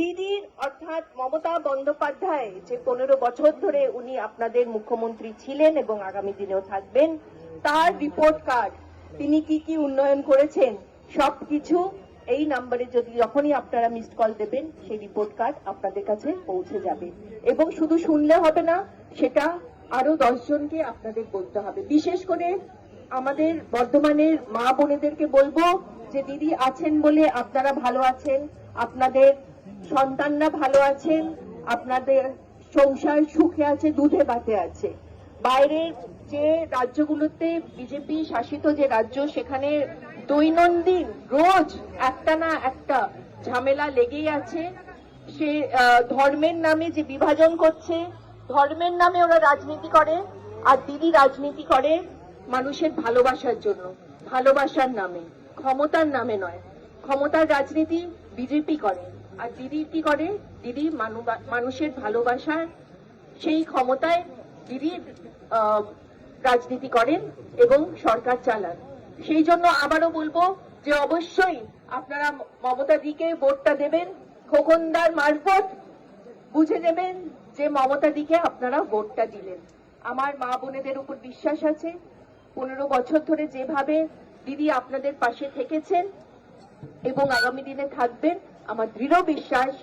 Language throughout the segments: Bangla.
দিদির অর্থাৎ মমতা বন্দ্যোপাধ্যায় যে 15 বছর ধরে উনি আপনাদের মুখ্যমন্ত্রী ছিলেন এবং আগামী দিনেও থাকবেন, তার রিপোর্ট কার্ড, তিনি কি কি উন্নয়ন করেছেন সবকিছু এই নম্বরে যখনই আপনারা মিসড কল দেবেন সেই রিপোর্ট কার্ড আপনাদের কাছে পৌঁছে যাবে। এবং শুধু শুনলে হবে না, সেটা আরো 10 জনকে আপনাদের বলতে হবে। বিশেষ করে আমাদের বর্ধমানের মা বোনেদেরকে বলবো যে দিদি আছেন বলে আপনারা ভালো আছেন, আপনাদের সন্তানরা ভালো আছেন, আপনাদের সংসার সুখে আছে, দুধে ভাতে আছে। বাইরের যে রাজ্যগুলোতে বিজেপি শাসিত যে রাজ্য, সেখানে দৈনন্দিন রোজ একটা না একটা ঝামেলা লেগেই আছে। সে ধর্মের নামে যে বিভাজন করছে, ধর্মের নামে ওরা রাজনীতি করে, আর দিদি রাজনীতি করে মানুষের ভালোবাসার জন্য, ভালোবাসার নামে, ক্ষমতার নামে নয়। ক্ষমতার রাজনীতি বিজেপি করে, আর দিদি কি করে? দিদি মানুষের ভালোবাসার সেই ক্ষমতায় দিদি রাজনীতি করেন এবং সরকার চালান। সেই জন্য আবারও বলবো যে অবশ্যই আপনারা মমতা দিকে ভোটটা দেবেন। খোকনদার মারফত বুঝে নেবেন যে মমতা দিকে আপনারা ভোটটা দিলেন। আমার মা বোনেদের উপর বিশ্বাস আছে, 15 বছর ধরে যেভাবে দিদি আপনাদের পাশে থেকেছেন এবং আগামী দিনে থাকবেন, আমার দৃঢ় বিশ্বাস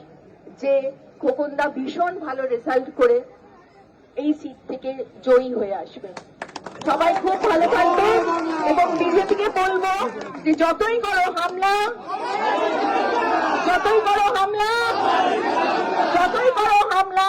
যে খোকনদা ভীষণ ভালো রেজাল্ট করে এই সিট থেকে জয়ী হয়ে আসবেন। সবাই খুব ভালো থাকবেন এবং বিজেপিকে বলবো যে যতই করো হামলা, যতই করো হামলা, যতই করো হামলা,